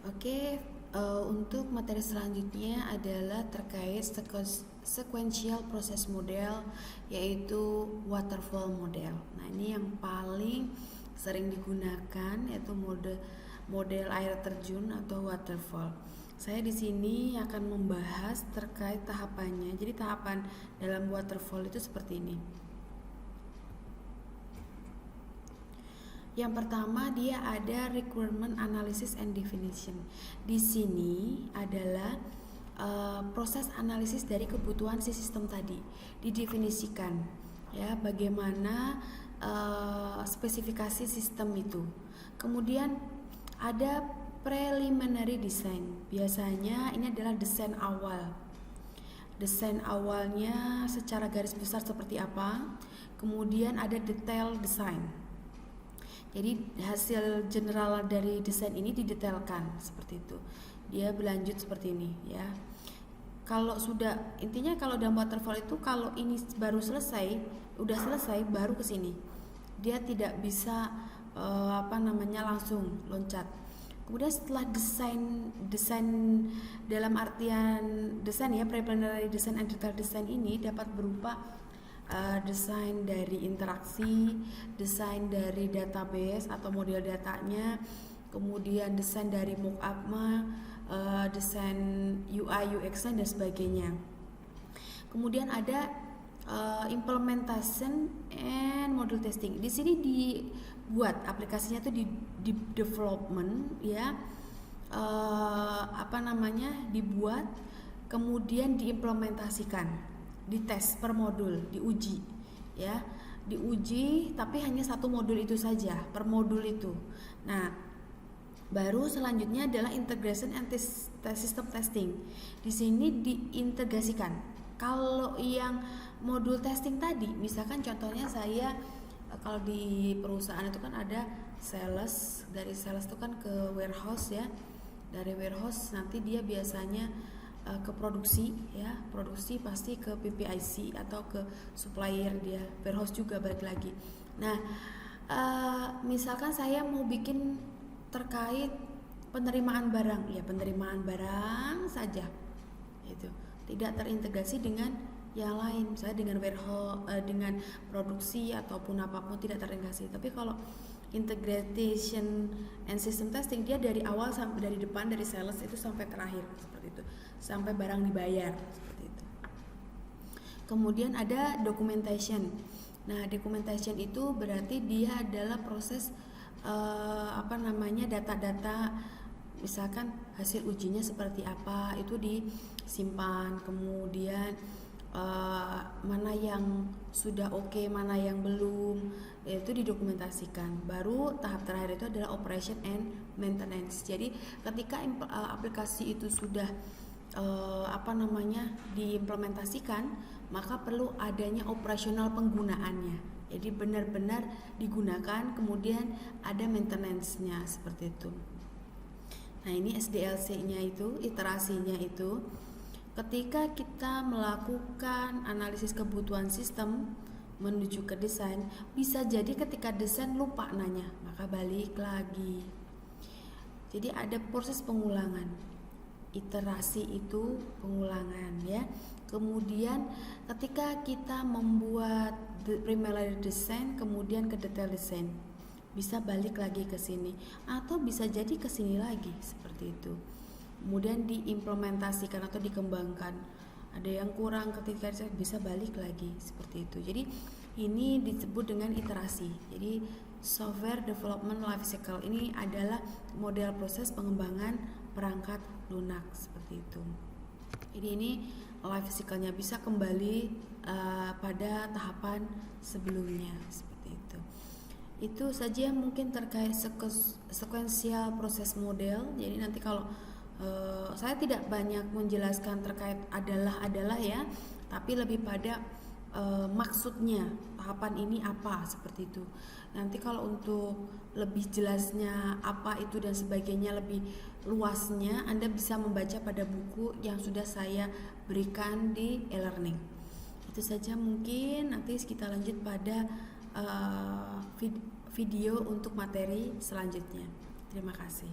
Oke, untuk materi selanjutnya adalah terkait sequential process model, yaitu waterfall model. Nah, ini yang paling sering digunakan, yaitu model air terjun atau waterfall. Saya di sini akan membahas terkait tahapannya. Jadi tahapan dalam waterfall itu seperti ini. Yang pertama, dia ada requirement analysis and definition. Di sini adalah proses analisis dari kebutuhan si sistem tadi, didefinisikan ya, bagaimana spesifikasi sistem itu. Kemudian ada preliminary design. Biasanya ini adalah desain awal. Desain awalnya secara garis besar seperti apa. Kemudian ada detail design. Jadi hasil general dari desain ini didetailkan seperti itu. Dia berlanjut seperti ini ya. Kalau sudah, intinya kalau dalam waterfall itu kalau ini baru selesai, udah selesai baru ke sini. Dia tidak bisa langsung loncat. Kemudian setelah desain dalam artian desain ya, preliminary design and detail design ini dapat berupa desain dari interaksi, desain dari database atau model datanya, kemudian desain dari mockup-nya, desain UI UX dan sebagainya. Kemudian ada implementation and model testing. Di sini dibuat aplikasinya tuh di development ya, dibuat, kemudian diimplementasikan, dites per modul, diuji ya, diuji tapi hanya satu modul itu saja per modul itu. Nah, baru selanjutnya adalah integration and system testing. Di sini diintegrasikan. Kalau yang modul testing tadi, misalkan contohnya saya kalau di perusahaan itu kan ada sales, dari sales itu kan ke warehouse ya, dari warehouse nanti dia biasanya ke produksi ya, produksi pasti ke PPIC atau ke supplier, dia warehouse juga balik lagi. Nah, misalkan saya mau bikin terkait penerimaan barang, ya penerimaan barang saja itu, tidak terintegrasi dengan yang lain, misalnya dengan warehouse, dengan produksi ataupun apapun tidak terintegrasi. Tapi kalau integration and system testing, dia dari awal sampai dari depan, dari sales itu sampai terakhir seperti itu, sampai barang dibayar seperti itu. Kemudian ada documentation. Nah, documentation itu berarti dia adalah proses data-data, misalkan hasil ujinya seperti apa itu disimpan, kemudian mana yang sudah oke, mana yang belum, itu didokumentasikan. Baru tahap terakhir itu adalah operation and maintenance. Jadi ketika aplikasi itu sudah diimplementasikan, maka perlu adanya operasional penggunaannya. Jadi benar-benar digunakan, kemudian ada maintenance-nya seperti itu. Nah, ini SDLC-nya itu, iterasinya itu. Ketika kita melakukan analisis kebutuhan sistem menuju ke desain, bisa jadi ketika desain lupa nanya, maka balik lagi. Jadi ada proses pengulangan. Iterasi itu pengulangan ya. Kemudian ketika kita membuat preliminary design, kemudian ke detail design, bisa balik lagi ke sini atau bisa jadi ke sini lagi seperti itu. Kemudian diimplementasikan atau dikembangkan. Ada yang kurang ketika bisa balik lagi seperti itu. Jadi ini disebut dengan iterasi. Jadi software development life cycle ini adalah model proses pengembangan perangkat lunak seperti itu. Jadi ini life cycle-nya bisa kembali pada tahapan sebelumnya seperti itu. Itu saja mungkin terkait sequential proses model. Jadi nanti kalau saya tidak banyak menjelaskan terkait adalah ya, tapi lebih pada maksudnya tahapan ini apa seperti itu. Nanti kalau untuk lebih jelasnya apa itu dan sebagainya, lebih luasnya, Anda bisa membaca pada buku yang sudah saya berikan di e-learning. Itu saja mungkin, nanti kita lanjut pada video untuk materi selanjutnya. Terima kasih.